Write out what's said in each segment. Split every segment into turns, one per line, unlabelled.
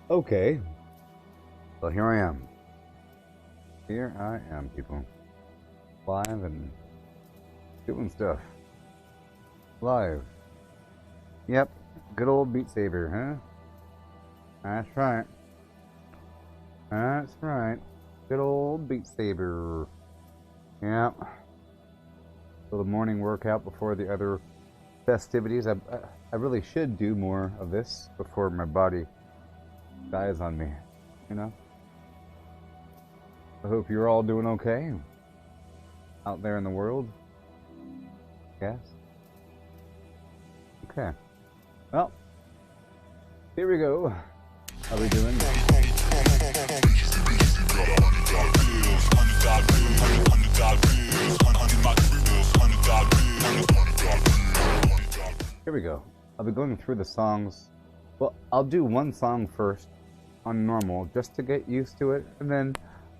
Okay. Well, here I am. Here I am, people. Live and doing stuff. Live. Yep. Good old Beat Saber, huh? That's right. That's right. Good old Beat Saber. Yep. So the morning workout before the other festivities. I really should do more of this before my body dies on me, you know? I hope you're all doing okay out there in the world. Yes? Okay. Well, here we go. How we doing? Here we go. I'll be going through the songs. Well, I'll do one song first on normal just to get used to it, and then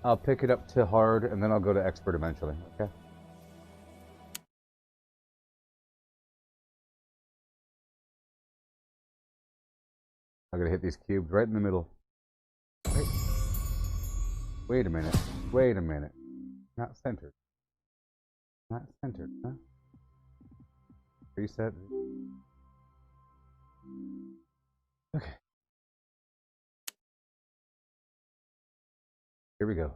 I'll pick it up to hard, and then I'll go to expert eventually, okay? I'm gonna hit these cubes right in the middle. Wait a minute. Wait a minute. Not centered. Not centered, huh? Reset. Okay. Here we go.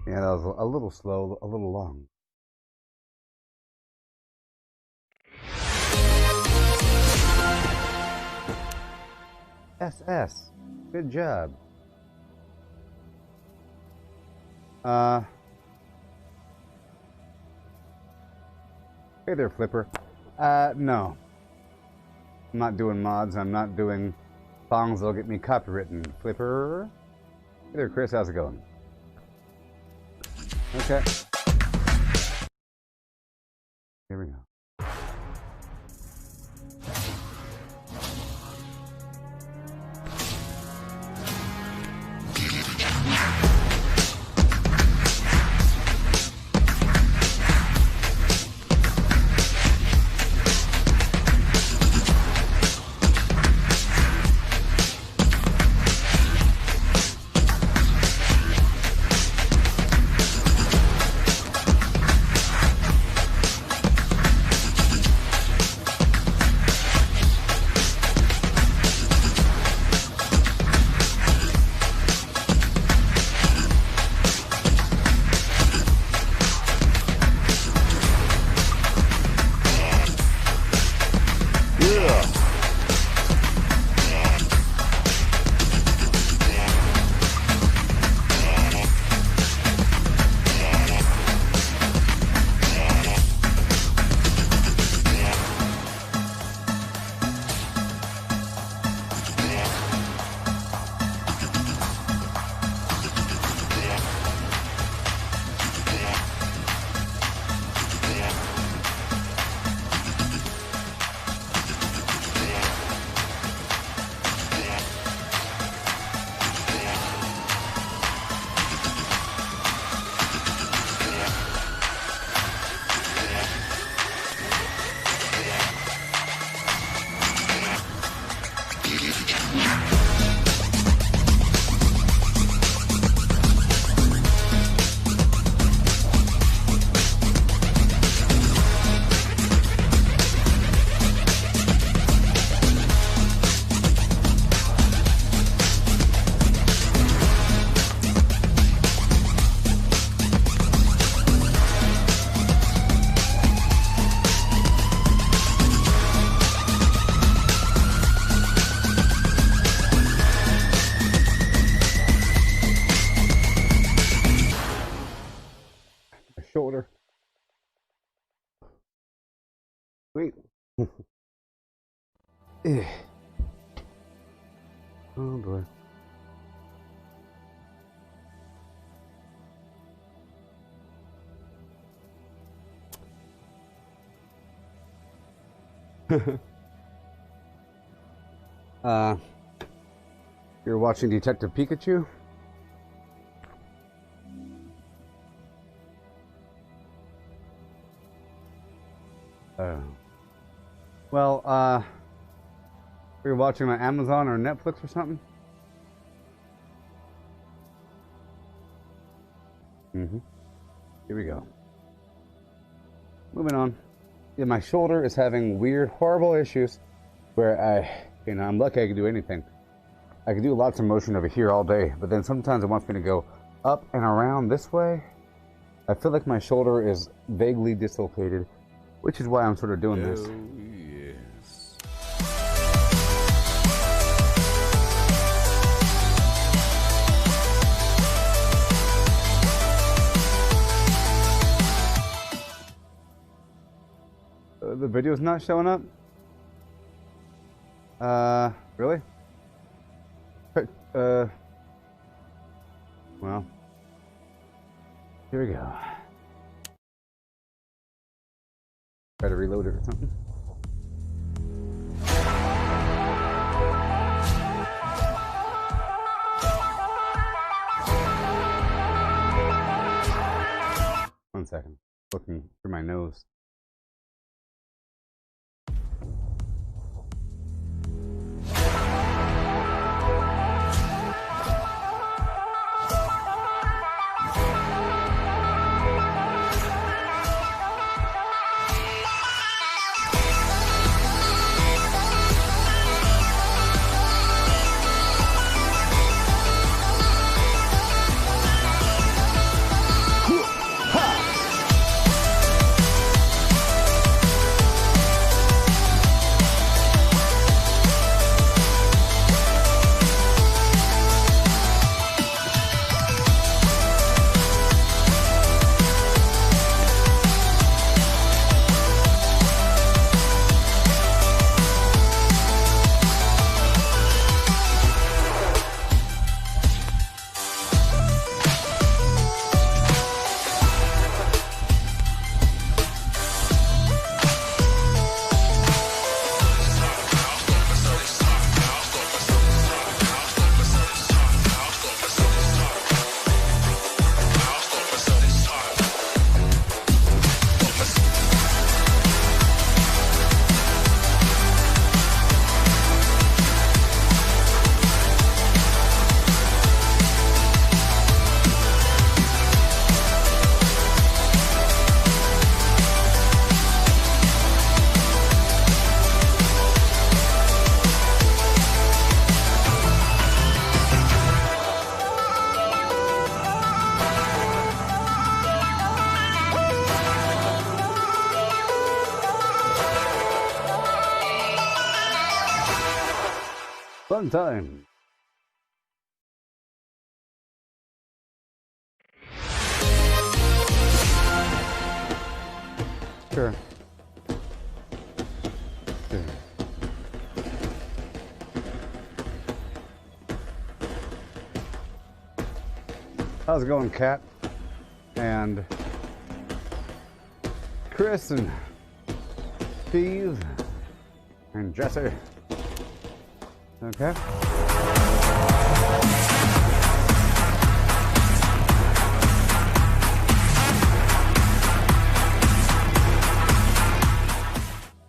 Yeah, that was a little slow, a little long. SS. Good job. Hey there, Flipper. No. I'm not doing mods. I'm not doing songs that'll get me copywritten. Flipper. Hey there, Chris. How's it going? Okay. Here we go. Oh boy. You're watching Detective Pikachu? Oh. Well, you're watching on Amazon or Netflix or something? Mm-hmm. Here we go. Moving on. Yeah, my shoulder is having weird, horrible issues where I'm lucky I can do anything. I can do lots of motion over here all day, but then sometimes it wants me to go up and around this way. I feel like my shoulder is vaguely dislocated, which is why I'm sort of doing this.
Yes.
The video's not showing up? Really? Well, here we go. Try to reload it or something. One second. Looking through my nose. Fun time. Sure. Sure. How's it going, Kat? And Chris and Steve and Jesse. Okay.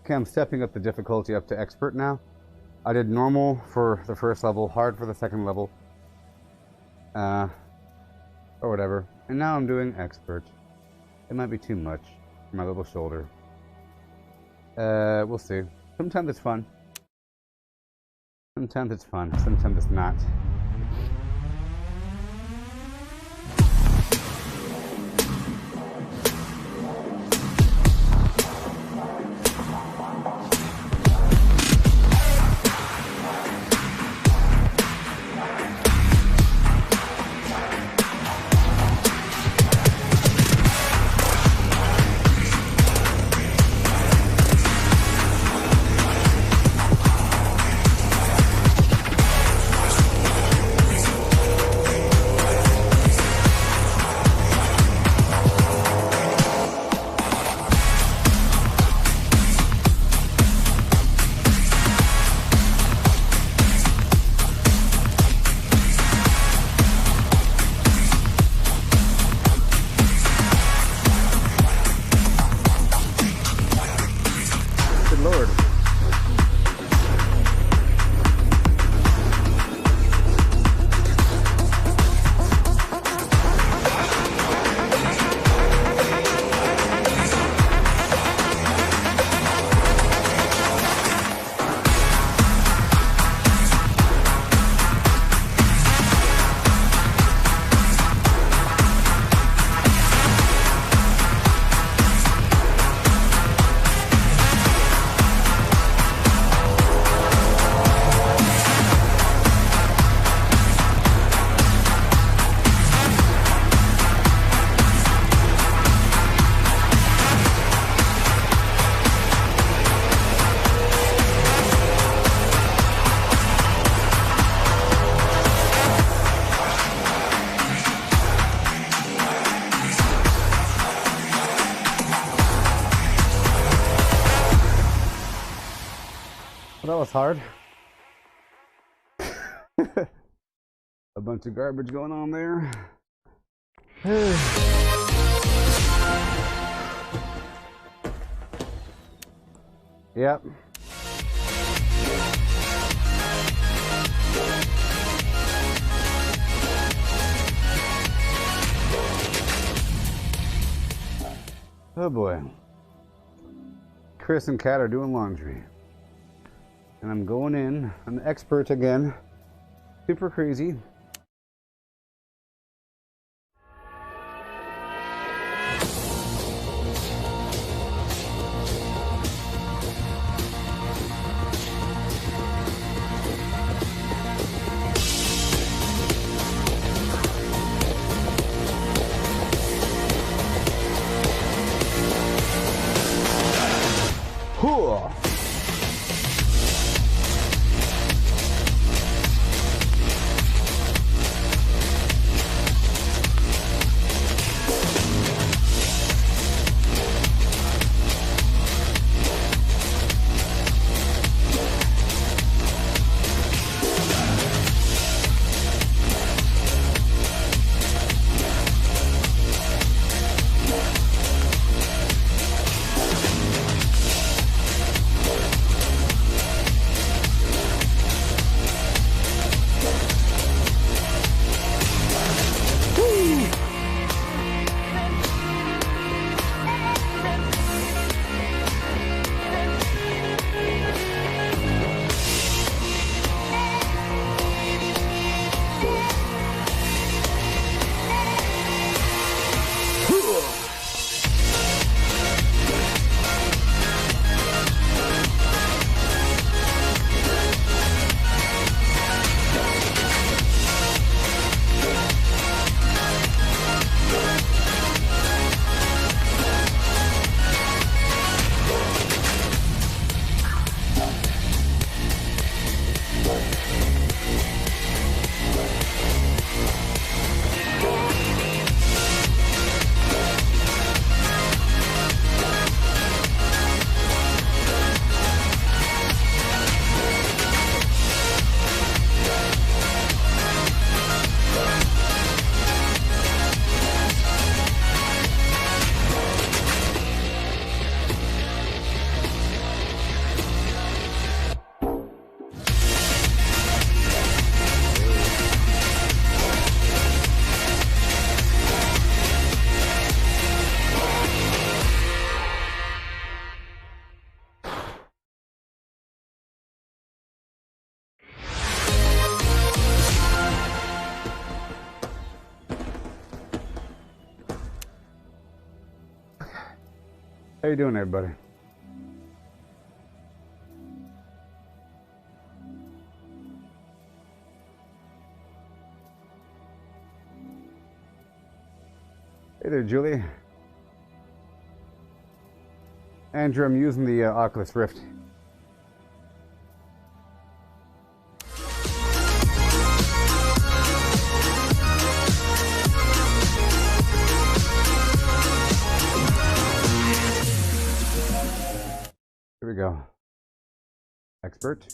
Okay, I'm stepping up the difficulty up to expert now. I did normal for the first level, hard for the second level, or whatever. And now I'm doing expert. It might be too much for my little shoulder. We'll see. Sometimes it's fun. Sometimes it's fun, sometimes it's not. was hard. A bunch of garbage going on there. Yep. Oh boy. Chris and Kat are doing laundry. And I'm going in. I'm the expert again. Super crazy. Cool. How you doing, everybody? Hey there, Julie. Andrew, I'm using the Oculus Rift. Here we go. Expert.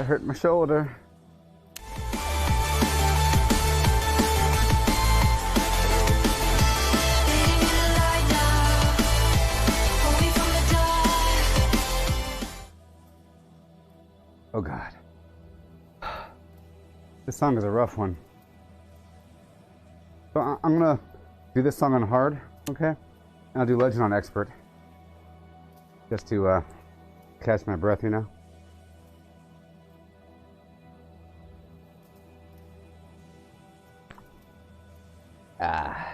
hurt my shoulder. Oh God. This song is a rough one. So I'm gonna do this song on hard, okay? And I'll do legend on expert. Just to catch my breath, you know? Ah.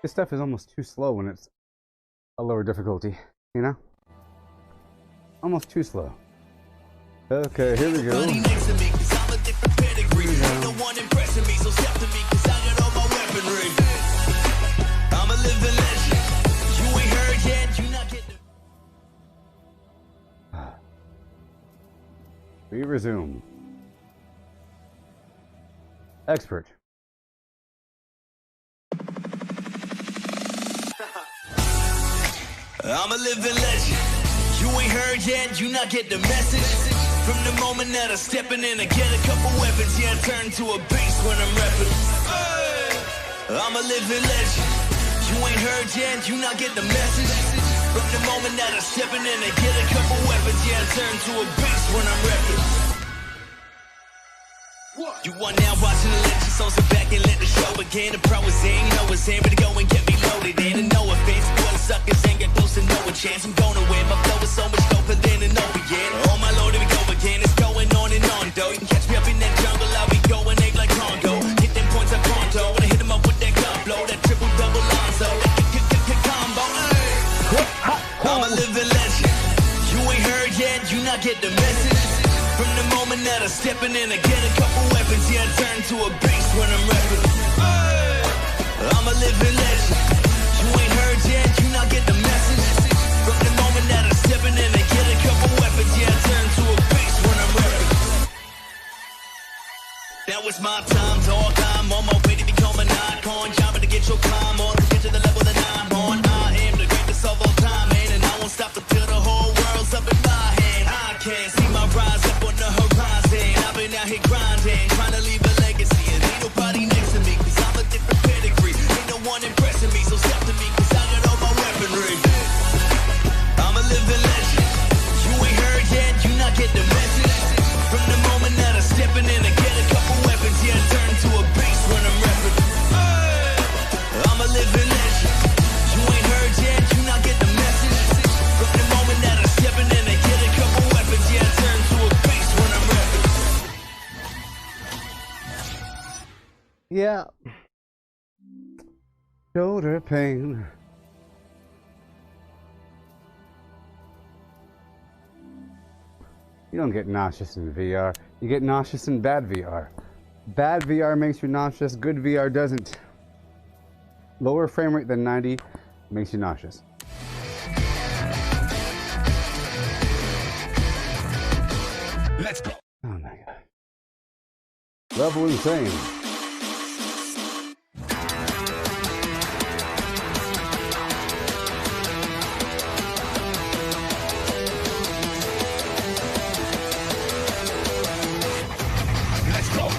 This stuff is almost too slow when it's a lower difficulty, you know? Almost too slow. Okay, here we go. We resume. Expert.
I'm a living legend. You ain't heard yet, you not get the message. From the moment that I'm stepping in, I get a couple weapons. Yeah, I turn to a beast when I'm rapping. I'm a living legend. You ain't heard yet, you not get the message. From the moment that I'm stepping in, I get a couple weapons. Yeah, I turn to a beast when I'm rapping. You are now watching the legend, so sit back and let the show begin. The pro is in, know it's in, but go and get me loaded in. And no offense, boy, the suckers ain't got close to no chance. I'm gonna win, my flow is so much doper than an opiate. Oh my lord, here we go again, it's going on and on, though. You can catch me up in that jungle, I'll be going egg like Congo. Hit them points like Pronto, when I hit them up with that gun blow, that triple double Lonzo, that combo. I'm a living legend. You ain't heard yet, you not get the message. From the moment that I'm stepping in, I get a couple weapons. Yeah, I turn to a beast when I'm rapping. I'm a living legend. You ain't heard yet, you not get the message. From the moment that I'm stepping in, I get a couple weapons. Yeah, I turn to a beast when I'm rapping. it's my time, dog. I'm on my way to become an icon. Jumping to get your climb on, to get to the level that I'm on. I am the greatest of all time, man, and I won't stop until the whole world's up in my hand. I can't see my rise up on the horizon. I've been out here grinding, trying to leave a legacy, and ain't nobody next to me, cause I'm a different pedigree. Ain't no one impressing me, so step to me, cause I got all my weaponry. I'm a living legend. You ain't heard yet, you not get the message. From the moment that I'm stepping in, I get a couple weapons, yeah, I turn to a beast when I'm rapping. I'm a living legend. You ain't heard yet, you not get the message. From the moment that I'm stepping in, I get a couple weapons, yeah, I turn to a beast when I'm rapping.
Yeah. Shoulder pain. You don't get nauseous in VR. You get nauseous in bad VR. Bad VR makes you nauseous. Good VR doesn't. Lower frame rate than 90 makes you nauseous.
Let's go.
Oh my god. Level insane.
Let's go.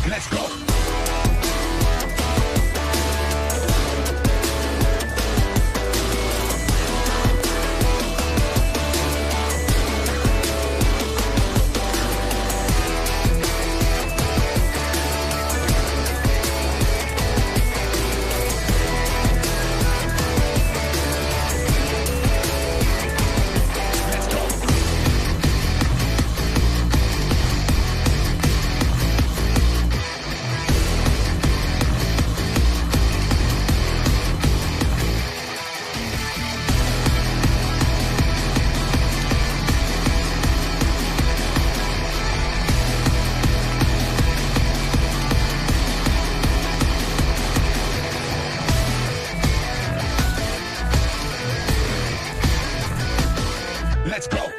Let's go. Let's go.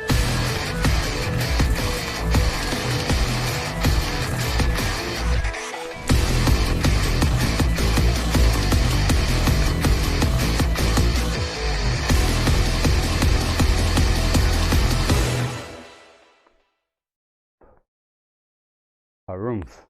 Harumph.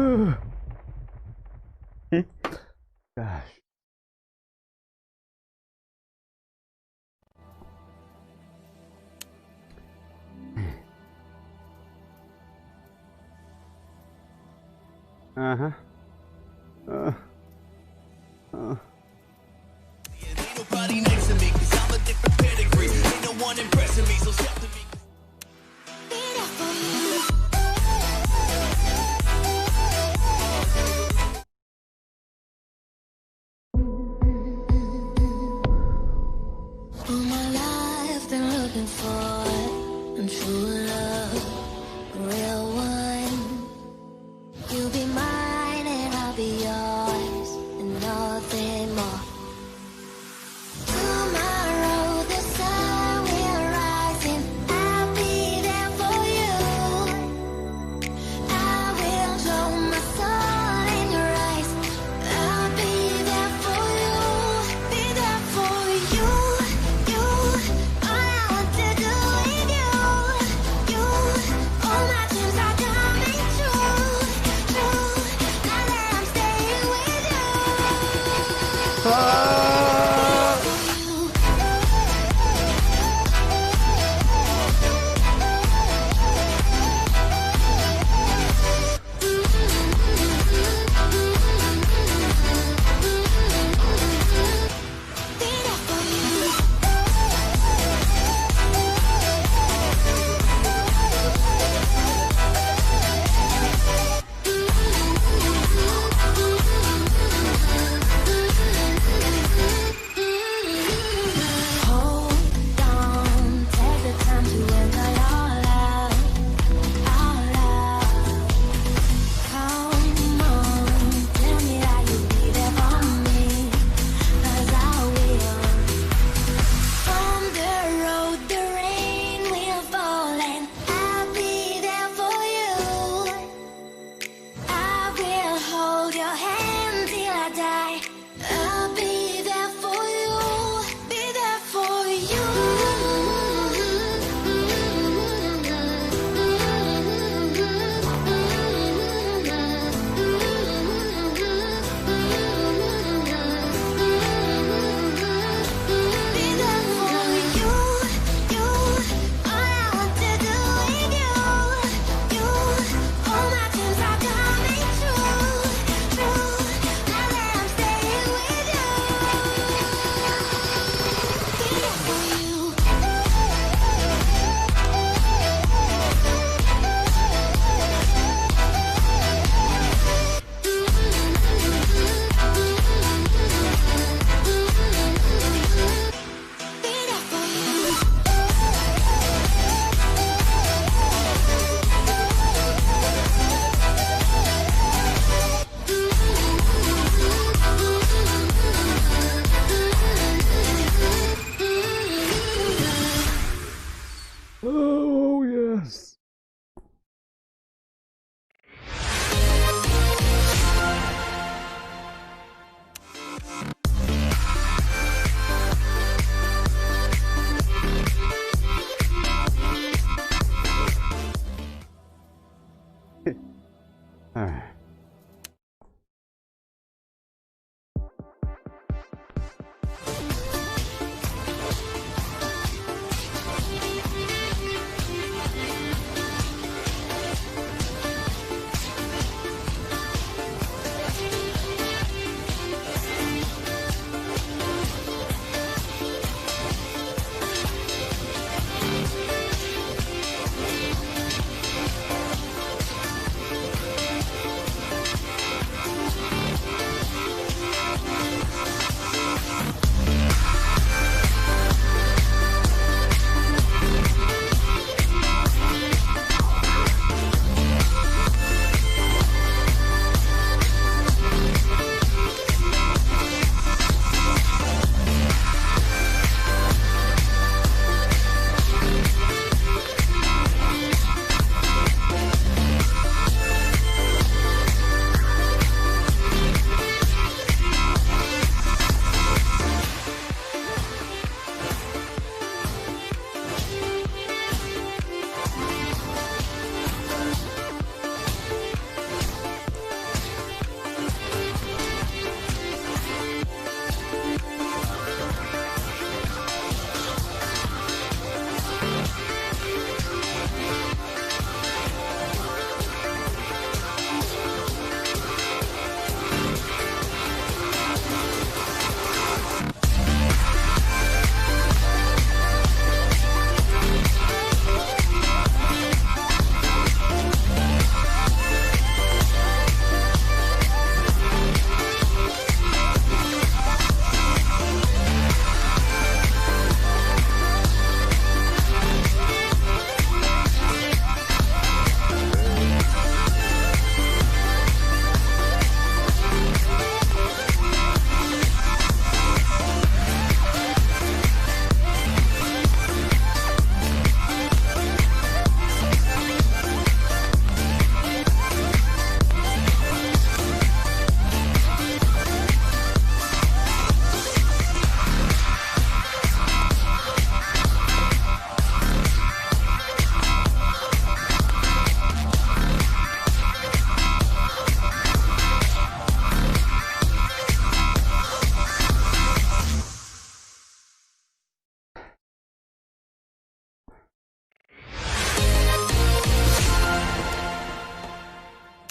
Gosh. Uh-huh.
Ain't nobody next to me, 'cause I'm a different pedigree. Ain't no one impressing me, so step to me.
All my life been looking for true love, real one. You'll be mine and I'll be yours, and nothing more. Tomorrow the sun will rise and I'll be there for you. I will show my soul in your eyes. I'll be there for you, be there for you. You, all I want to do with you. You, all my dreams are coming true, true. Now that I'm staying with you.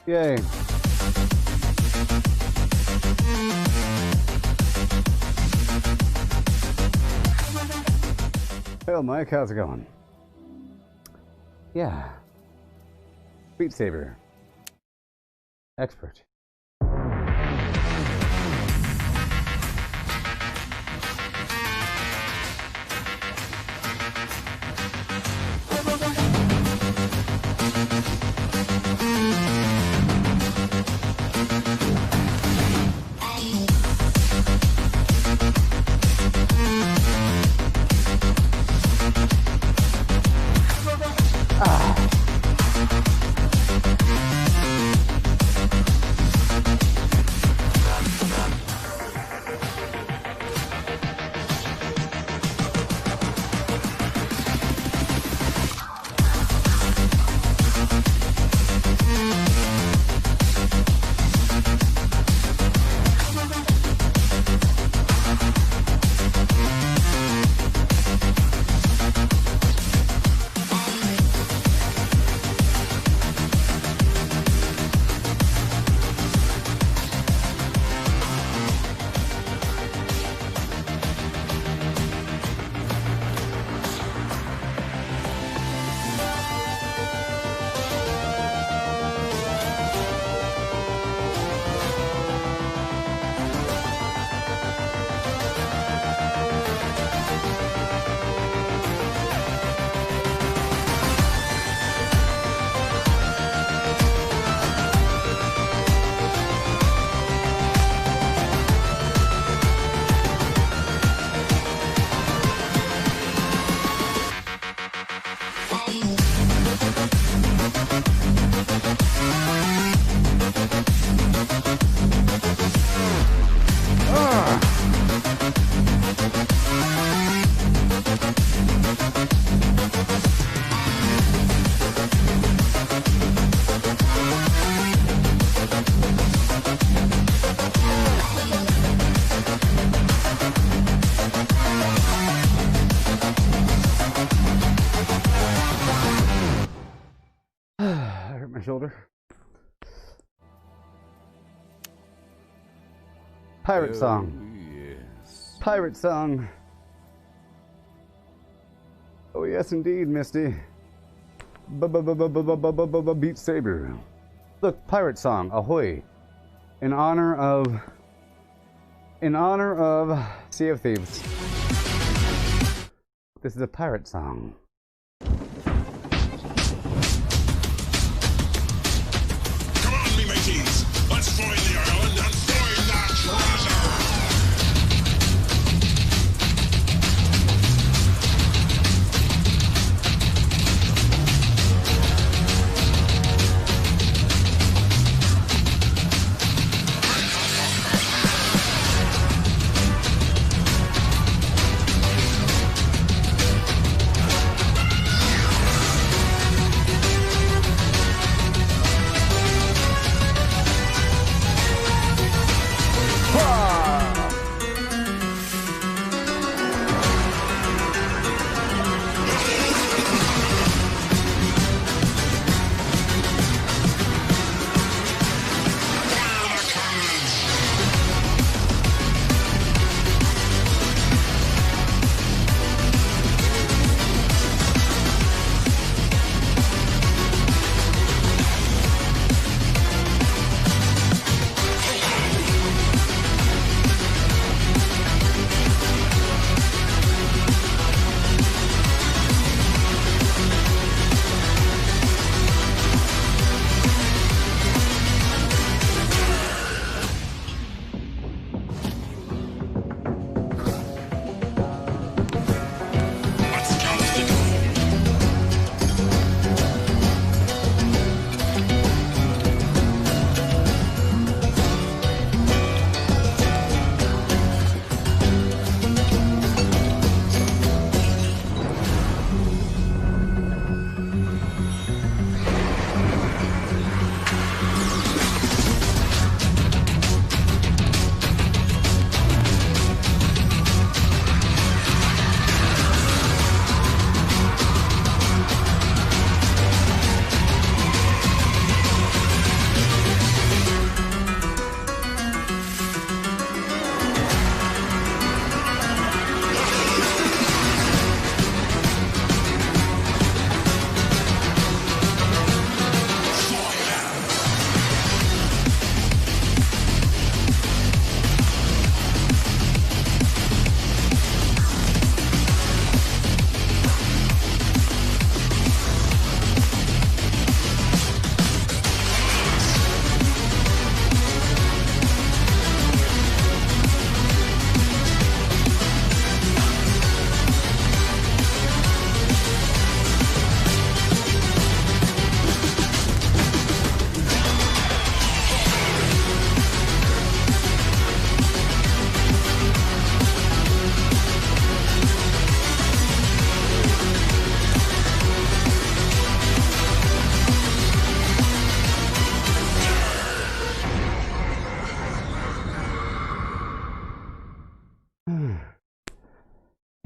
Yay. Hello, Mike. How's it going? Yeah. Beat Saber. Expert. I hurt my shoulder. Pirate song.
Yes.
Pirate song. Oh yes, indeed, Misty. Beat Saber. Look, pirate song. Ahoy! In honor of Sea of Thieves. This is a pirate song.
Come on, me mateys. Let's find the island and find that treasure.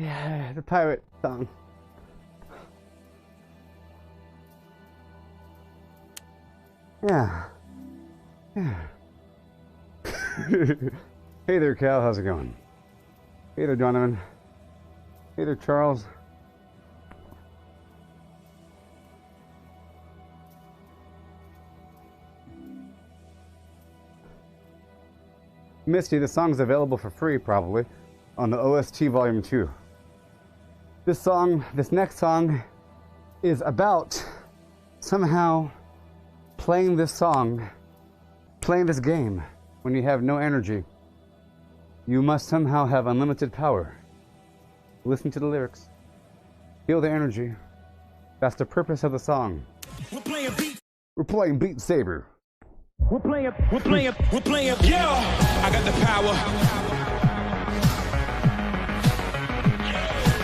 Yeah, the pirate song. Yeah. Yeah. Hey there, Cal. How's it going? Hey there, Donovan. Hey there, Charles. Misty, the song's available for free, probably, on the OST Volume 2. This next song, is about somehow playing this game, when you have no energy. You must somehow have unlimited power. Listen to the lyrics. Feel the energy. That's the purpose of the song. We're playing Beat Saber.
We're playing, yeah! I got the power.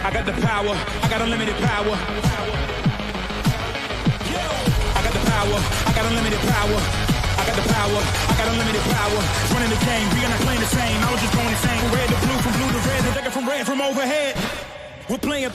I got the power. I got unlimited power. I got the power. I got unlimited power. I got the power. I got unlimited power. Running the game. We are not playing the same. I was just going insane. From red to blue, from blue to red. The decker from red from overhead. We're playing.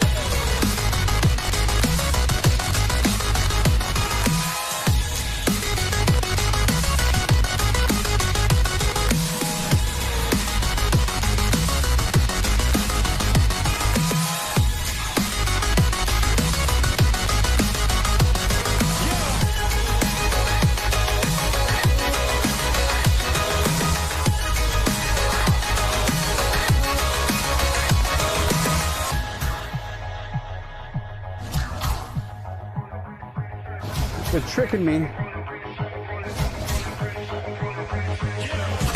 They're tricking me.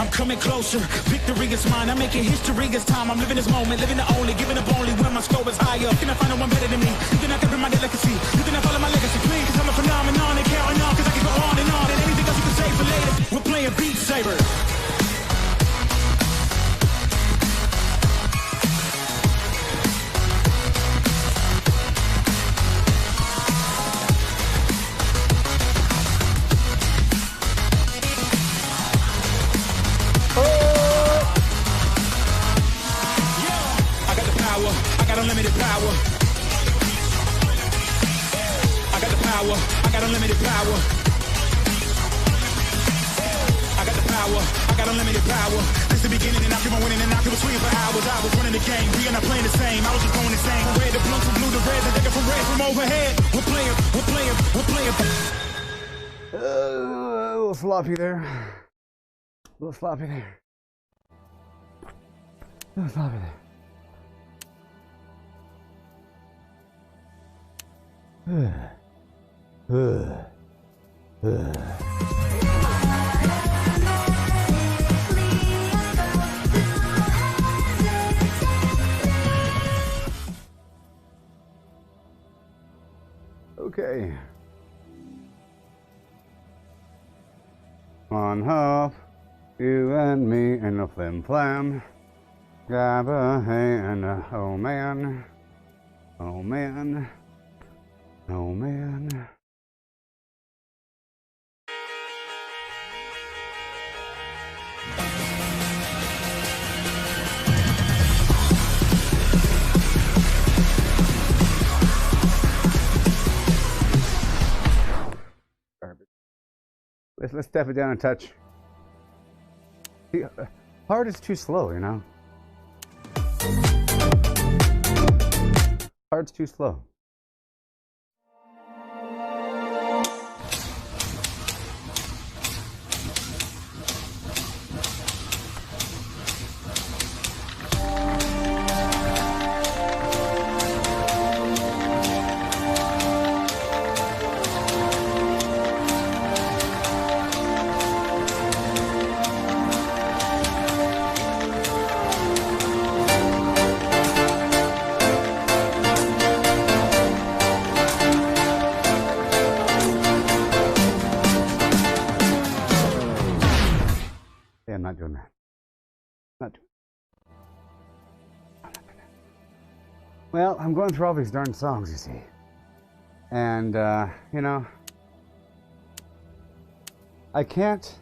I'm coming closer, victory is mine. I'm making history, it's time. I'm living this moment, living the only, giving up only when my score is higher. You cannot find no one better than me. You cannot copy my delicacy. You cannot follow my legacy, please. Cause I'm a phenomenon and carrying on. Cause I can go on and on. And anything else you can say for later. We're playing Beat Saber. Unlimited power. I got the power. I got unlimited power. I got the power. I got unlimited power. Since the beginning, and I keep on winning, and I keep on swinging for hours. I was running the game. We are not playing the same. I was just going insane. From red to blue, from blue to red, the decker from red from overhead. We're playing.
A little sloppy there. A little sloppy there. A little sloppy there. Okay. On hop, you and me and the Flim Flam. Gabba, hey, and oh man. Oh man. Oh man. Let's step it down a touch. See, hard is too slow, you know. Hard's too slow. I'm not doing that. Not doing that. Well, I'm going through all these darn songs, you see. And, you know, I can't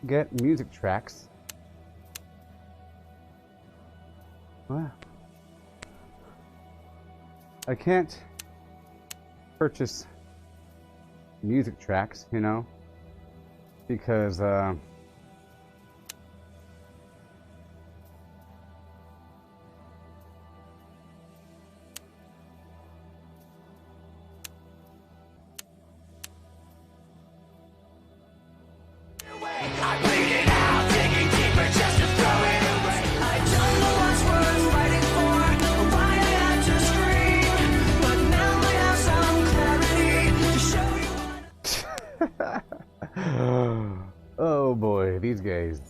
get music tracks. Well, I can't purchase music tracks, you know, because
I bleed it out, digging deeper just to throw it away. I don't know what's worth fighting for, or why I had to scream, but now I have some clarity to show you.
Oh boy, these guys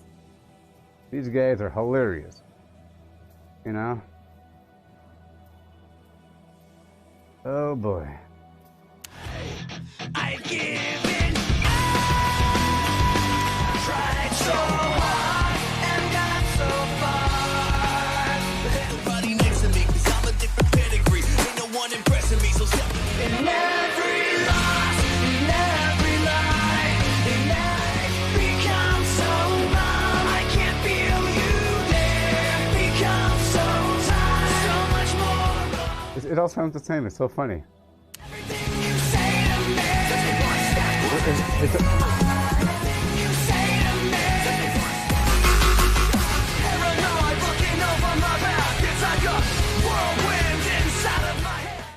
are hilarious, you know. Oh boy.
I've given tried so hard and got so far. Everybody next to me, 'cause I'm a different pedigree. Ain't no one impressing me, so step in every loss, in every lie, in life becomes so numb. I can't feel you there. Become so tired, so much more.
It all sounds the same. It's so funny.
Everything you say to me, one step
It's
everything you say to me. Paranoid looking over my back. It's like a whirlwind inside of my head.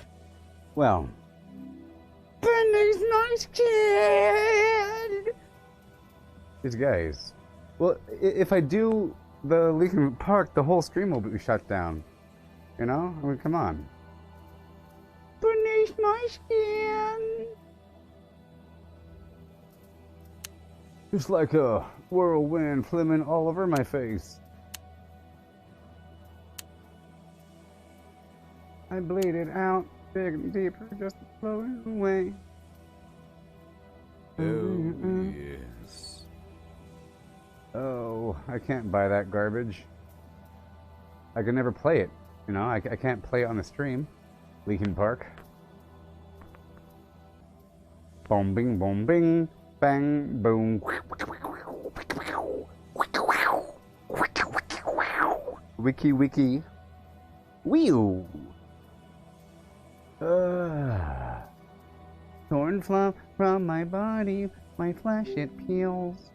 well, Brenda's nice kid. These guys. Well, if I do the Lincoln Park, the whole stream will be shut down. You know? I mean, come on. Beneath my skin. Just like a whirlwind flimming all over my face. I bleed it out, big and deeper, just floating away.
Yes.
Oh, I can't buy that garbage. I can never play it. You know, I can't play it on the stream. Lincoln Park. Boom, bing, boom, bing, bang, boom. Wiki, wiki. Wee-oo. Torn from my body, my flesh it peels.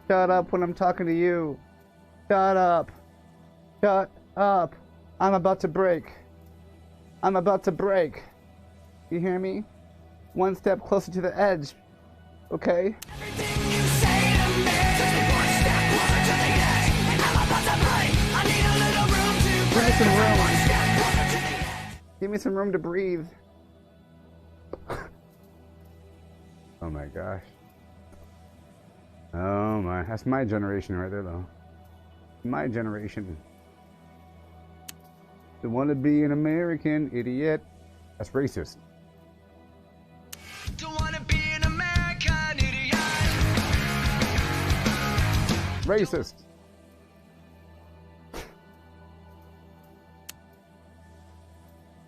Shut up when I'm talking to you. Shut up. Shut up. I'm about to break. I'm about to break. You hear me? One step closer to the edge. Okay?
Everything you say to me, one step closer to the edge. And I'm about to break. I need a little room to
Give me some room.
one step closer to the edge.
Give me some room to breathe. Oh my gosh. Oh my. That's my generation right there, though. My generation. They want to be an American idiot. That's racist.
Don't wanna be an American idiot.
Racist.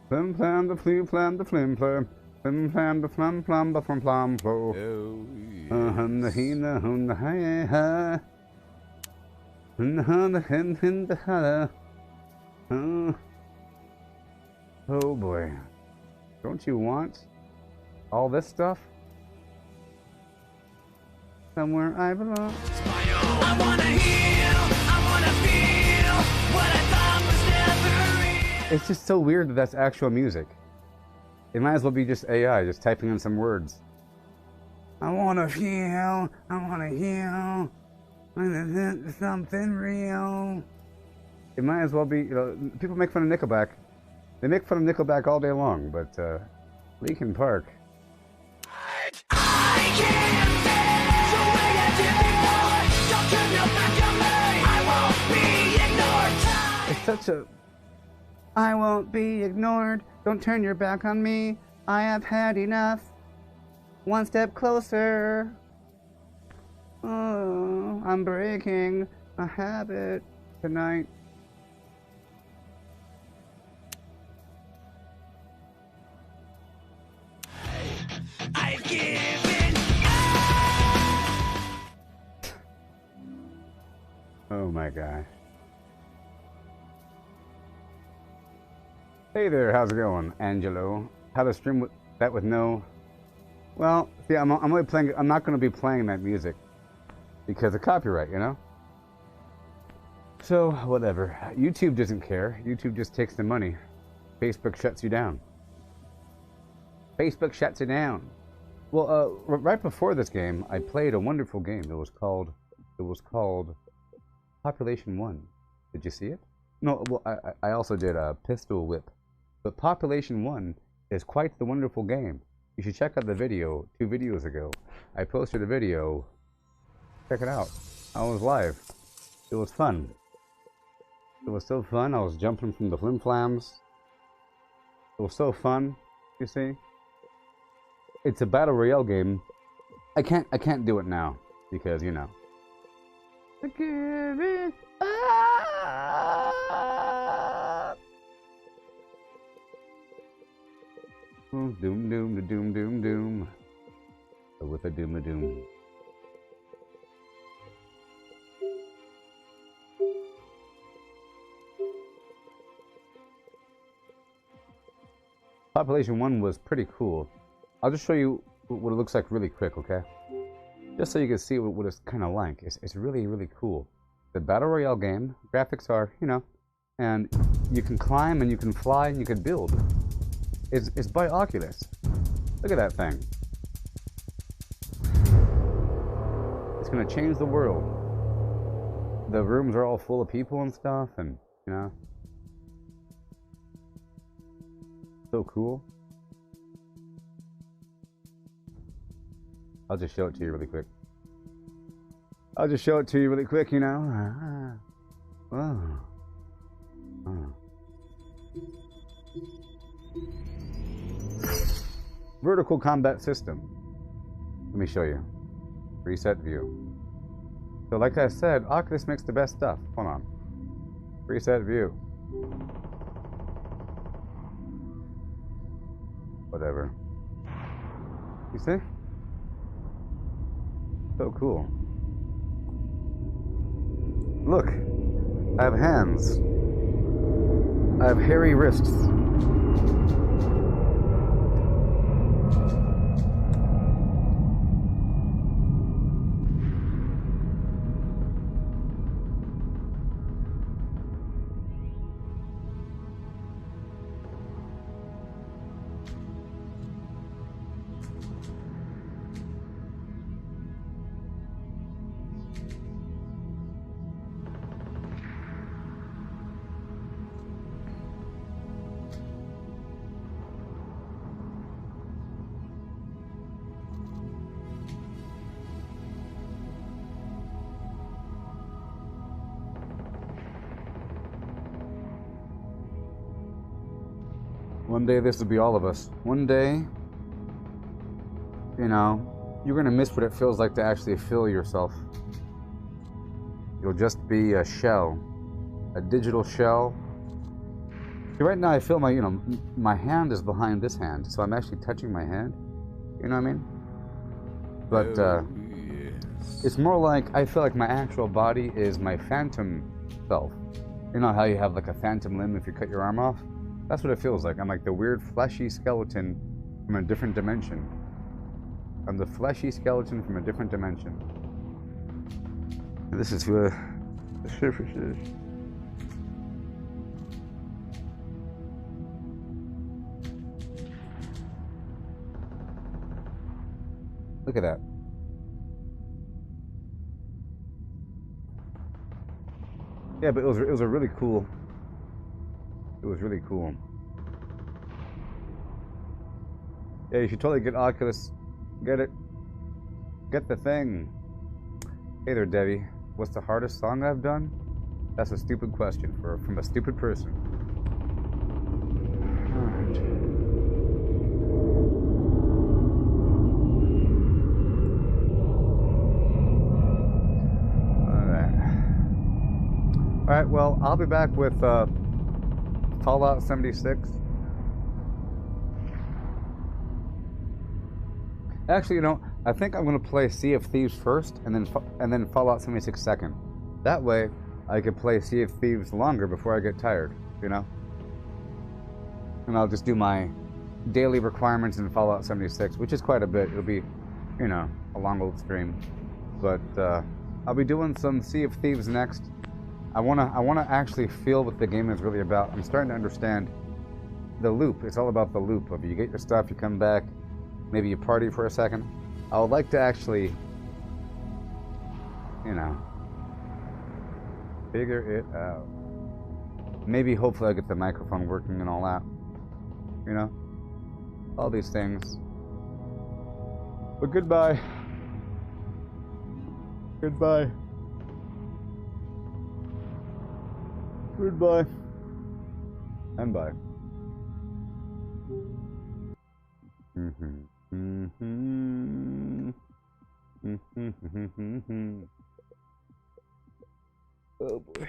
Flim flam the flim flam the flim flam. Flim flam the flam flam the flam flam flow.
Oh,
The hin the hun the hi ha. The hun the hin the ha. Oh boy. Don't you want all this stuff? Somewhere I belong.
I wanna heal, I wanna feel what I thought was never real.
It's just so weird that that's actual music. It might as well be just AI, just typing in some words. I wanna feel, I wanna heal, something real. It might as well be, you know, people make fun of Nickelback. They make fun of Nickelback all day long, but Linkin Park.
I can't bear the way I did before. Don't turn your back on me. I won't be ignored.
It's such a... I won't be ignored. Don't turn your back on me. I have had enough. One step closer. Oh, I'm breaking a habit tonight.
I've given
Oh my gosh. Hey there, how's it going, Angelo? How to stream with that with no... Well, see, I'm only playing... I'm not going to be playing that music because of copyright, you know? So, whatever. YouTube doesn't care. YouTube just takes the money. Facebook shuts you down. Facebook shuts you down. Well, right before this game, I played a wonderful game. It was called Population 1. Did you see it? No, well, I also did a Pistol Whip. But Population 1 is quite the wonderful game. You should check out the video 2 videos ago. I posted a video. Check it out. I was live. It was fun. It was so fun. I was jumping from the flim flams. It was so fun, you see? It's a battle royale game. I can't do it now because, you know. Give it up. Doom doom da doom doom doom. With a doom a doom. Population 1 was pretty cool. I'll just show you what it looks like really quick, okay? Just so you can see what it's kind of like. It's really, really cool. The Battle Royale game, graphics are, you know, and you can climb and you can fly and you can build. It's by Oculus. Look at that thing. It's gonna change the world. The rooms are all full of people and stuff, and, you know. So cool. I'll just show it to you really quick. You know. Oh. Vertical combat system. Let me show you. Reset view. So like I said, Oculus makes the best stuff. Hold on. Reset view. Whatever. You see? So cool. Look, I have hands. I have hairy wrists. One day this will be all of us. One day, you know, you're gonna miss what it feels like to actually feel yourself. You'll just be a shell, a digital shell. See, right now I feel my, you know, my hand is behind this hand, so I'm actually touching my hand. You know what I mean? But
Yes.
it's more like I feel like my actual body is my phantom self. You know how you have like a phantom limb if you cut your arm off? That's what it feels like. I'm like the weird fleshy skeleton from a different dimension. I'm the fleshy skeleton from a different dimension. And this is where the surface is. Look at that. Yeah, but it was a really cool. It was really cool. Yeah, you should totally get Oculus. Get it. Get the thing. Hey there, Debbie. What's the hardest song I've done? That's a stupid question from a stupid person. Alright, well, I'll be back with Fallout 76. Actually, you know, I think I'm going to play Sea of Thieves first, and then Fallout 76 second. That way, I could play Sea of Thieves longer before I get tired, you know? And I'll just do my daily requirements in Fallout 76, which is quite a bit. It'll be, you know, a long old stream. But I'll be doing some Sea of Thieves next. I wanna actually feel what the game is really about. I'm starting to understand the loop. It's all about the loop of you get your stuff, you come back, maybe you party for a second. I would like to actually, you know, figure it out. Maybe hopefully I'll get the microphone working and all that. You know? All these things. But goodbye. Goodbye. Goodbye. And bye. Oh boy.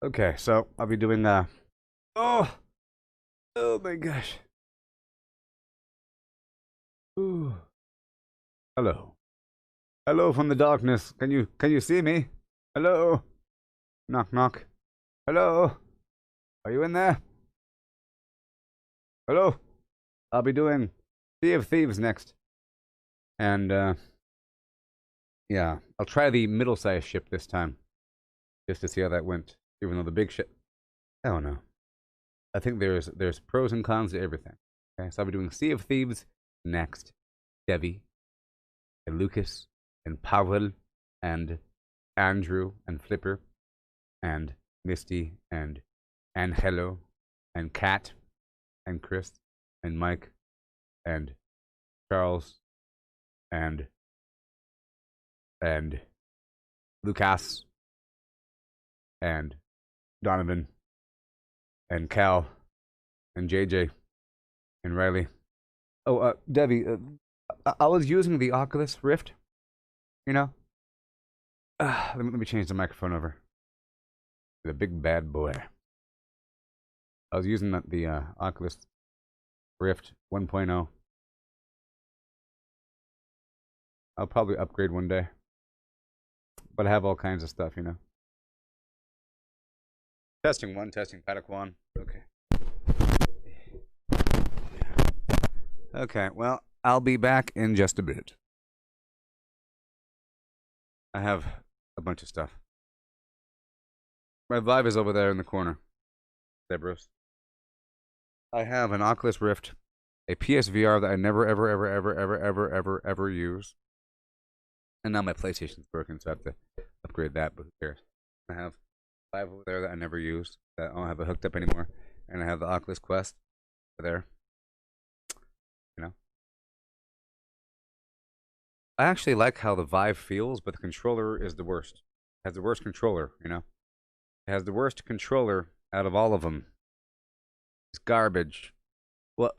Okay, so I'll be doing oh my gosh. Ooh. Hello. Hello from the darkness. Can you see me? Hello. Knock knock. Hello. Are you in there? Hello. I'll be doing Sea of Thieves next. And yeah, I'll try the middle-sized ship this time. Just to see how that went. Even though the big ship, I don't know. I think there's pros and cons to everything. Okay, so I'll be doing Sea of Thieves next. Devi, and Lucas, and Pavel, and Andrew, and Flipper, and Misty, and Angelo, and Kat, and Chris, and Mike, and Charles, and Lucas, and Donovan, and Cal, and JJ, and Riley. Oh, Devi, I was using the Oculus Rift, you know? Let me change the microphone over. The big bad boy. I was using the Oculus Rift 1.0. I'll probably upgrade one day. But I have all kinds of stuff, you know? Testing one, testing Padawan. Okay. Okay, well, I'll be back in just a bit. I have a bunch of stuff. My Vive is over there in the corner. Zebros. I have an Oculus Rift, a PSVR that I never, ever use. And now my PlayStation's broken, so I have to upgrade that, but who cares? I have Vive over there that I never used, that I don't have it hooked up anymore. And I have the Oculus Quest over there. You know? I actually like how the Vive feels, but the controller is the worst. It has the worst controller, you know? It has the worst controller out of all of them. It's garbage. Well,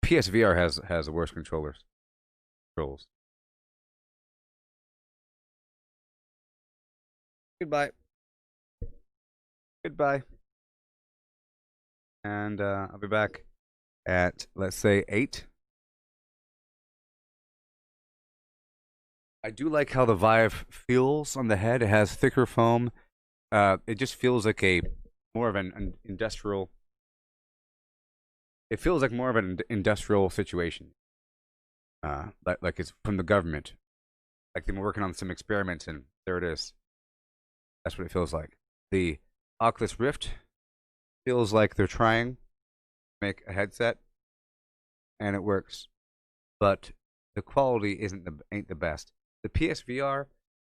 PSVR has the worst controls. Goodbye. Goodbye. And I'll be back at, let's say, 8. I do like how the Vive feels on the head. It has thicker foam. It just feels like more of an industrial. It feels like more of an industrial situation. Like it's from the government. Like they've been working on some experiments, and there it is. That's what it feels like. The Oculus Rift feels like they're trying to make a headset, and it works, but the quality ain't the best. The PSVR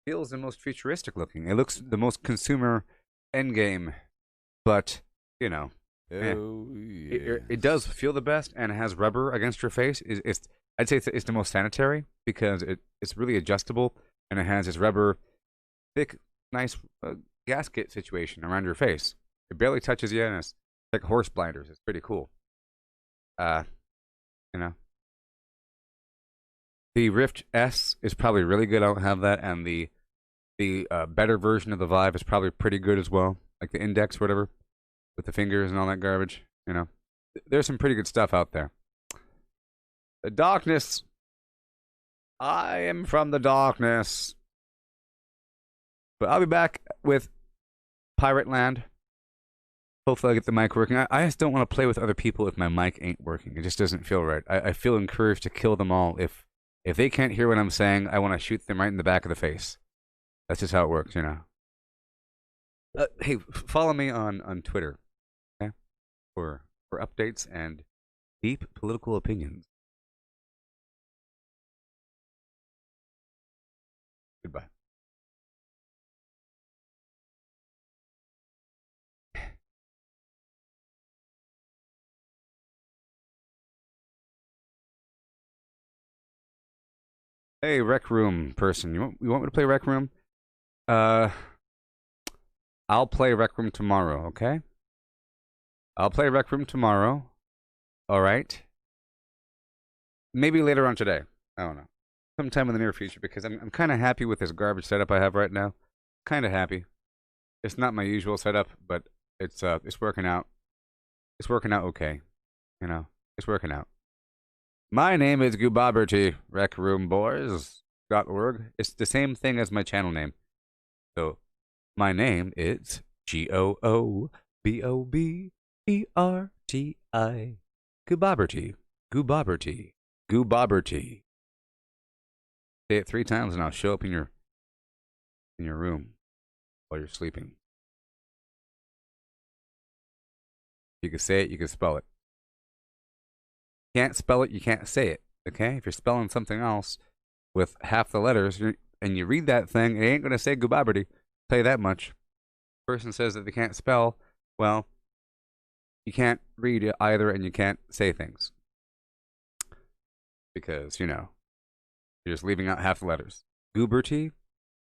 feels the most futuristic looking. It looks the most consumer endgame, but you know, Eh.
Oh,
It does feel the best, and it has rubber against your face. I'd say it's the most sanitary because it's really adjustable, and it has this rubber, thick, nice gasket situation around your face. It barely touches you, and it's like horse blinders. It's pretty cool. Uh, you know, the Rift S is probably really good. I don't have that, and the better version of the Vive is probably pretty good as well, like the Index, whatever, with the fingers and all that garbage. You know, there's some pretty good stuff out there. The darkness. I am from the darkness. But I'll be back with Pirate Land. Hopefully I get the mic working. I just don't want to play with other people if my mic ain't working. It just doesn't feel right. I feel encouraged to kill them all. If they can't hear what I'm saying, I want to shoot them right in the back of the face. That's just how it works, you know. Hey, follow me on Twitter, okay? For updates and deep political opinions. Goodbye. Hey, Rec Room person, you want me to play Rec Room? I'll play Rec Room tomorrow, okay? I'll play Rec Room tomorrow. All right. Maybe later on today. I don't know. Sometime in the near future, because I'm kind of happy with this garbage setup I have right now. Kind of happy. It's not my usual setup, but it's working out. It's working out okay. You know, it's working out. My name is Gooboberti, RecRoomBoys.org. It's the same thing as my channel name. So, my name is Gooboberti. Gooboberti. Gooboberti. Gooboberti. Say it 3 times and I'll show up in your room while you're sleeping. You can say it, you can spell it. Can't spell it, you can't say it. Okay? If you're spelling something else with half the letters and you read that thing, it ain't gonna say Gooboberti. Tell you that much. Person says that they can't spell, well, you can't read it either and you can't say things. Because, you know, you're just leaving out half the letters. Gooberty?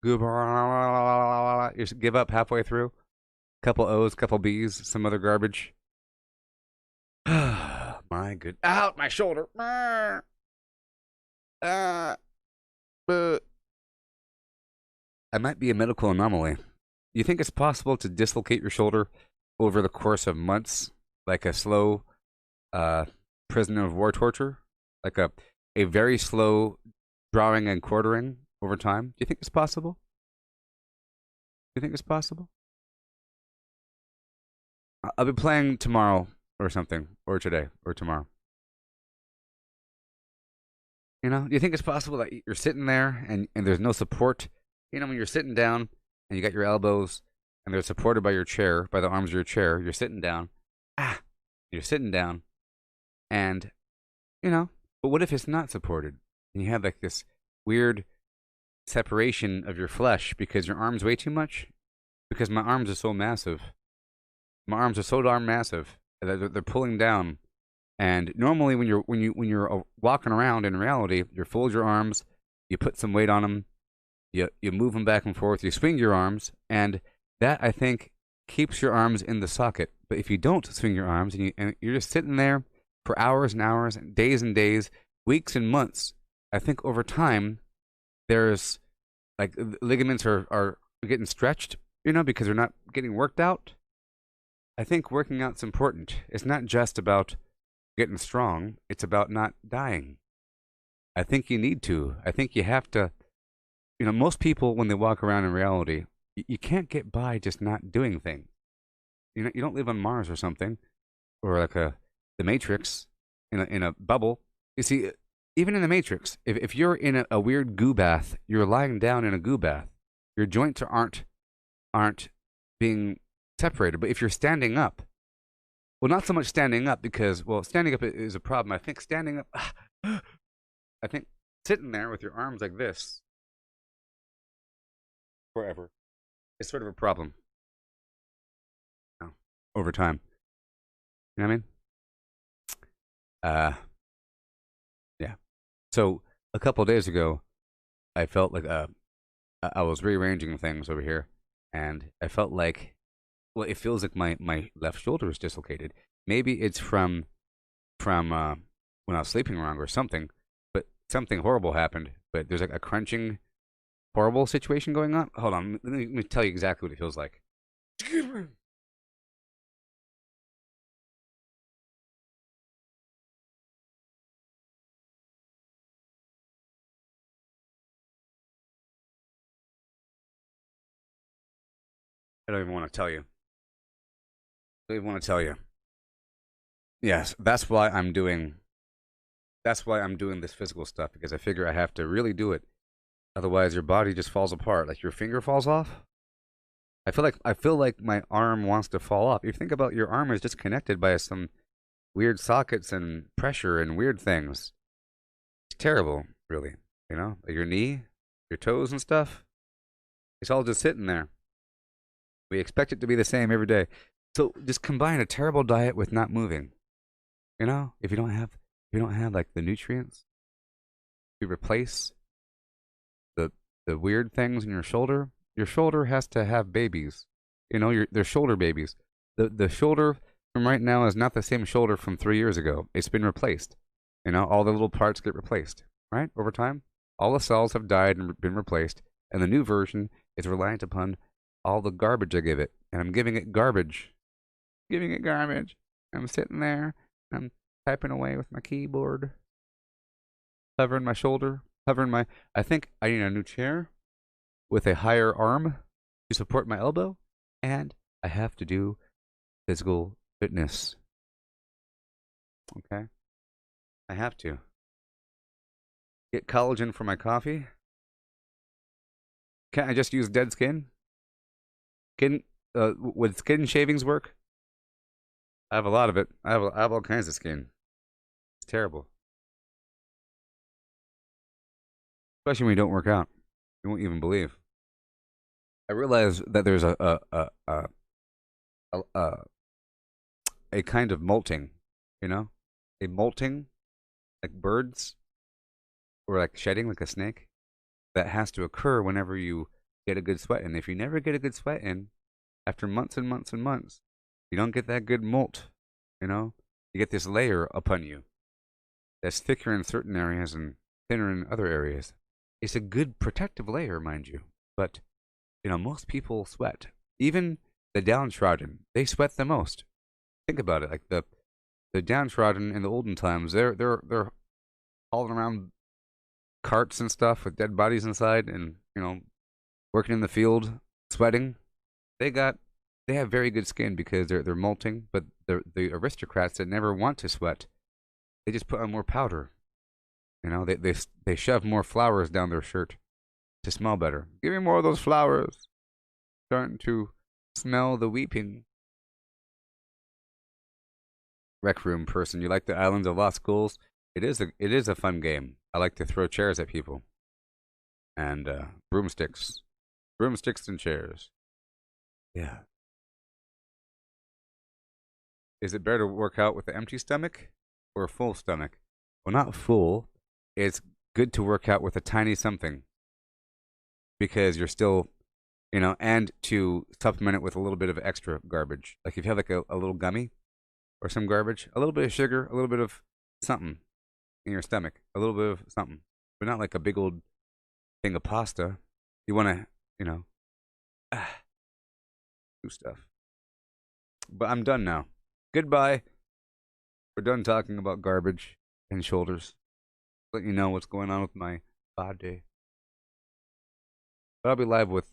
Goober. You just give up halfway through. Couple O's, couple B's, some other garbage. My good. Out my shoulder. I might be a medical anomaly. You think it's possible to dislocate your shoulder over the course of months, like a slow prisoner of war torture? Like a very slow drawing and quartering over time? Do you think it's possible? Do you think it's possible? I'll be playing tomorrow or something, or today, or tomorrow. You know, do you think it's possible that you're sitting there and there's no support? You know, when you're sitting down and you got your elbows and they're supported by your chair, by the arms of your chair, you're sitting down. You're sitting down and, you know, but what if it's not supported? And you have like this weird separation of your flesh because your arms weigh too much? Because my arms are so massive. My arms are so darn massive. They're pulling down. And normally when you're walking around in reality, you fold your arms, you put some weight on them, you move them back and forth, you swing your arms, and that, I think, keeps your arms in the socket. But if you don't swing your arms and you're just sitting there for hours and hours, days and days, weeks and months, I think over time there's like ligaments are getting stretched, you know, because they're not getting worked out. I think working out's important. It's not just about getting strong, it's about not dying. I think you need to. I think you have to. You know, most people, when they walk around in reality, you can't get by just not doing things. You know, you don't live on Mars or something, or like the Matrix in a bubble. You see, even in the Matrix, if you're in a weird goo bath, you're lying down in a goo bath. Your joints aren't being separated. But if you're standing up, well, not so much standing up because, well, standing up is a problem. I think standing up, I think sitting there with your arms like this forever is sort of a problem over time. You know what I mean? Yeah. So a couple days ago, I felt like I was rearranging things over here, and I felt like, well, it feels like my left shoulder is dislocated. Maybe it's from when I was sleeping wrong or something, but something horrible happened. But there's like a crunching, horrible situation going on. Hold on, let me tell you exactly what it feels like. I don't even want to tell you. I don't even want to tell you. Yes, that's why I'm doing. That's why I'm doing this physical stuff because I figure I have to really do it. Otherwise, your body just falls apart. Like your finger falls off. I feel like my arm wants to fall off. If you think about your arm is just connected by some weird sockets and pressure and weird things. It's terrible, really. You know, like your knee, your toes and stuff. It's all just sitting there. We expect it to be the same every day. So just combine a terrible diet with not moving. You know, if you don't have like the nutrients, you replace the the weird things in your shoulder. Your shoulder has to have babies. You know, they're shoulder babies. The shoulder from right now is not the same shoulder from 3 years ago. It's been replaced. You know, all the little parts get replaced, right? Over time, all the cells have died and been replaced, and the new version is reliant upon all the garbage I give it, and I'm giving it garbage. Giving it garbage. I'm sitting there, I'm typing away with my keyboard, hovering my shoulder, hovering my. I think I need a new chair with a higher arm to support my elbow, and I have to do physical fitness. Okay? I have to. Get collagen for my coffee. Can't I just use dead skin? Would skin shavings work? I have a lot of it. I have all kinds of skin. It's terrible. Especially when you don't work out. You won't even believe. I realize that there's a kind of molting, you know? A molting, like birds, or like shedding, like a snake, that has to occur whenever you get a good sweat in. If you never get a good sweat in, after months and months and months, you don't get that good molt, you know? You get this layer upon you that's thicker in certain areas and thinner in other areas. It's a good protective layer, mind you, but you know, most people sweat. Even the downtrodden, they sweat the most. Think about it, like the downtrodden in the olden times, they're hauling around carts and stuff with dead bodies inside, and you know, working in the field, sweating. They have very good skin because they're molting. But the aristocrats that never want to sweat, they just put on more powder. You know, they shove more flowers down their shirt to smell better. Give me more of those flowers. Starting to smell the weeping. Rec room person, you like the Islands of Lost Ghouls? It is a fun game. I like to throw chairs at people and broomsticks and chairs. Yeah. Is it better to work out with an empty stomach or a full stomach? Well, not full. It's good to work out with a tiny something because you're still, you know, and to supplement it with a little bit of extra garbage. Like if you have like a little gummy or some garbage, a little bit of sugar, a little bit of something in your stomach, a little bit of something, but not like a big old thing of pasta. You want to, you know, do stuff. But I'm done now. Goodbye. We're done talking about garbage and shoulders. Let you know what's going on with my body. But I'll be live with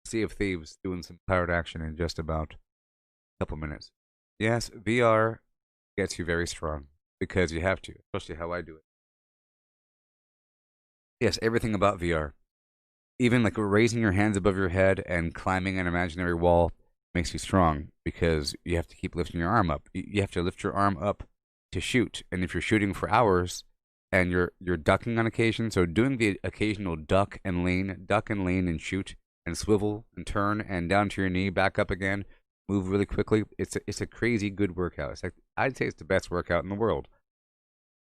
Sea of Thieves doing some pirate action in just about a couple minutes. Yes, VR gets you very strong because you have to, especially how I do it. Yes, everything about VR. Even like raising your hands above your head and climbing an imaginary wall makes you strong because you have to keep lifting your arm up. You have to lift your arm up to shoot. And if you're shooting for hours and you're ducking on occasion, so doing the occasional duck and lean and shoot and swivel and turn and down to your knee, back up again, move really quickly. It's a crazy good workout. It's like, I'd say it's the best workout in the world.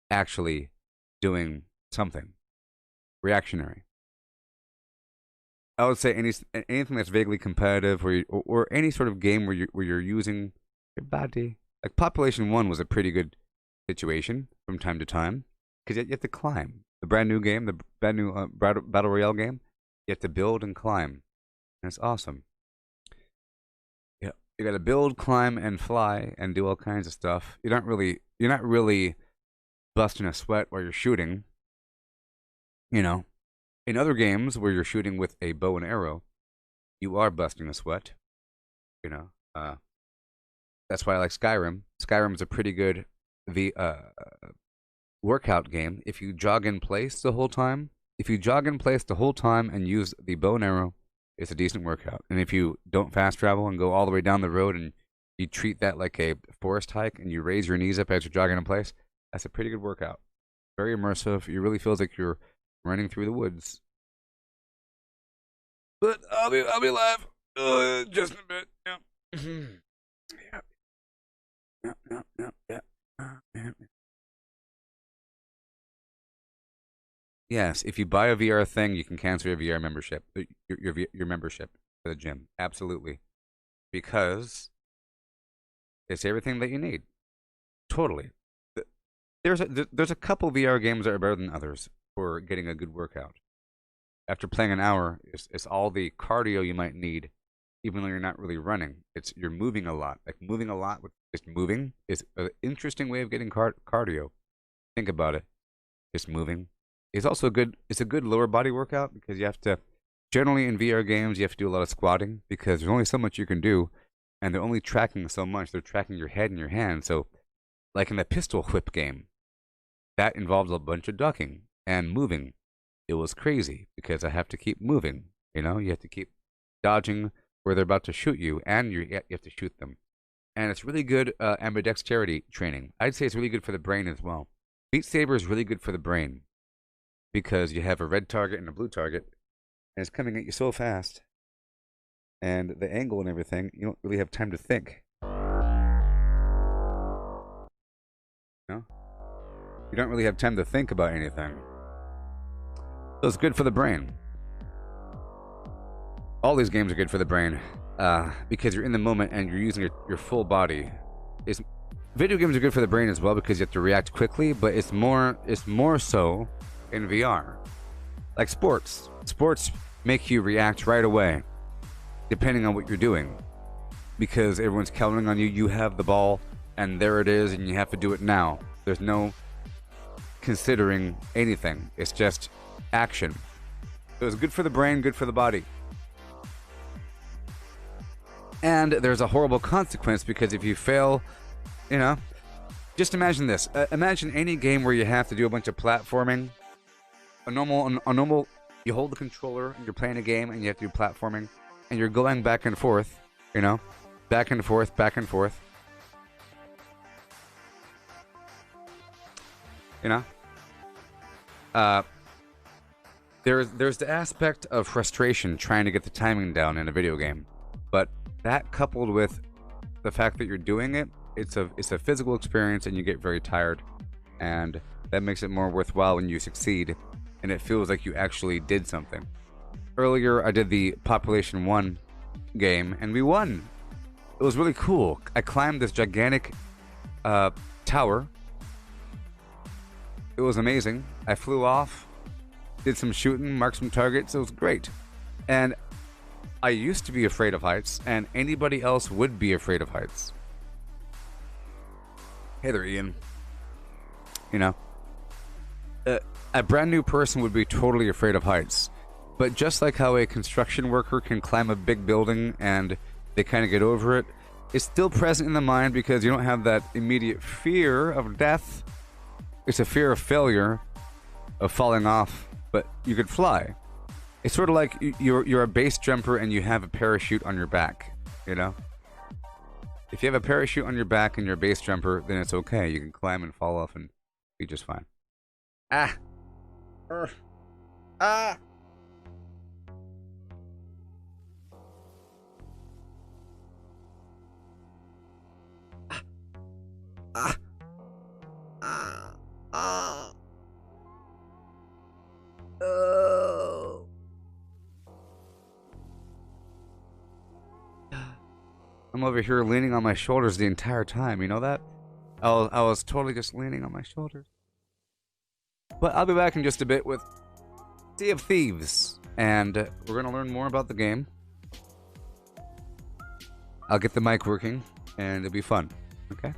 Actually doing something reactionary. I would say anything that's vaguely competitive, or any sort of game where you're using your body. Like Population 1 was a pretty good situation from time to time, because you have to climb. The brand new game, the brand new battle royale game, you have to build and climb, and it's awesome. Yeah, you got to build, climb, and fly, and do all kinds of stuff. You're not really busting a sweat while you're shooting. You know, in other games where you're shooting with a bow and arrow, you are busting a sweat. You know, that's why I like Skyrim. Skyrim's a pretty good workout game. If you jog in place the whole time, and use the bow and arrow, it's a decent workout. And if you don't fast travel and go all the way down the road and you treat that like a forest hike and you raise your knees up as you're jogging in place, that's a pretty good workout. Very immersive. It really feels like you're running through the woods. But I'll be live just in a bit. Yeah. Yeah. Yes, if you buy a VR thing, you can cancel your VR membership, your membership to the gym. Absolutely, because it's everything that you need. Totally. There's a couple VR games that are better than others for getting a good workout. After playing an hour, it's all the cardio you might need, even though you're not really running. You're moving a lot. Like moving a lot with just moving is an interesting way of getting cardio. Think about it. Just moving. It's also it's a good lower body workout, because you have to, generally in VR games, you have to do a lot of squatting, because there's only so much you can do, and they're only tracking so much. They're tracking your head and your hand. So, like in the pistol whip game, that involves a bunch of ducking and moving. It was crazy, because I have to keep moving. You know, you have to keep dodging where they're about to shoot you, and you have to shoot them. And it's really good ambidexterity training. I'd say it's really good for the brain as well. Beat Saber is really good for the brain, because you have a red target and a blue target, and it's coming at you so fast, and the angle and everything, you don't really have time to think. No? You don't really have time to think about anything. So it's good for the brain. All these games are good for the brain, because you're in the moment and you're using your full body. Video games are good for the brain as well, because you have to react quickly, but it's more so in VR. Like sports. Sports make you react right away, depending on what you're doing, because everyone's counting on you. You have the ball, and there it is, and you have to do it now. There's no considering anything. It's just action. So it's good for the brain, good for the body. And there's a horrible consequence, because if you fail, you know, just imagine this. Imagine any game where you have to do a bunch of platforming. A normal, you hold the controller and you're playing a game and you have to do platforming, and you're going back and forth, you know, back and forth, back and forth. You know, there's the aspect of frustration trying to get the timing down in a video game, but that coupled with the fact that you're doing it, it's a physical experience, and you get very tired, and that makes it more worthwhile when you succeed. And it feels like you actually did something. Earlier, I did the Population 1 game, and we won. It was really cool. I climbed this gigantic tower. It was amazing. I flew off, did some shooting, marked some targets. It was great. And I used to be afraid of heights, and anybody else would be afraid of heights. Hey there, Ian. You know, a brand new person would be totally afraid of heights. But just like how a construction worker can climb a big building and they kind of get over it, it's still present in the mind, because you don't have that immediate fear of death. It's a fear of failure, of falling off, but you could fly. It's sort of like you're a base jumper and you have a parachute on your back, you know? If you have a parachute on your back and you're a base jumper, then it's okay. You can climb and fall off and be just fine. Ah. Ah. Ah. Oh. I'm over here leaning on my shoulders the entire time. You know that? I was totally just leaning on my shoulders. But I'll be back in just a bit with Sea of Thieves, and we're gonna learn more about the game. I'll get the mic working, and it'll be fun. Okay?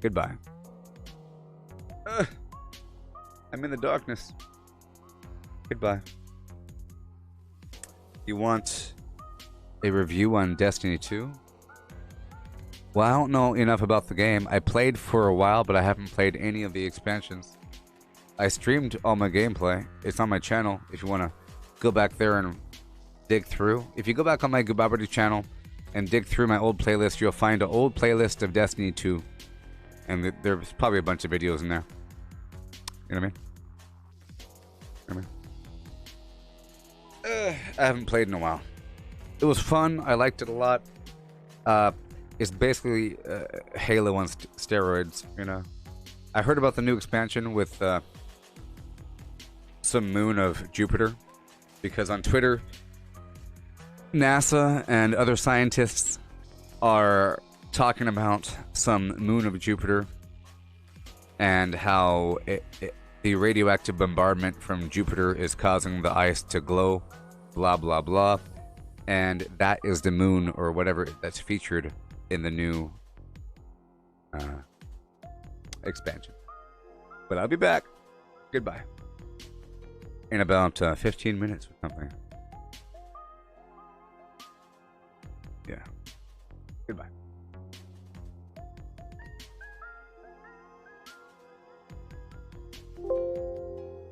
Goodbye. I'm in the darkness. Goodbye. You want a review on Destiny 2? Well, I don't know enough about the game. I played for a while, but I haven't played any of the expansions. I streamed all my gameplay. It's on my channel if you want to go back there and dig through. If you go back on my Gooboberti channel and dig through my old playlist, you'll find an old playlist of Destiny 2. And there's probably a bunch of videos in there. You know what I mean? I haven't played in a while. It was fun. I liked it a lot. It's basically Halo on steroids, you know. I heard about the new expansion with some moon of Jupiter, because on Twitter, NASA and other scientists are talking about some moon of Jupiter and how the radioactive bombardment from Jupiter is causing the ice to glow, blah, blah, blah. And that is the moon or whatever that's featured in the new expansion. But I'll be back. Goodbye. In about 15 minutes or something. Yeah. Goodbye.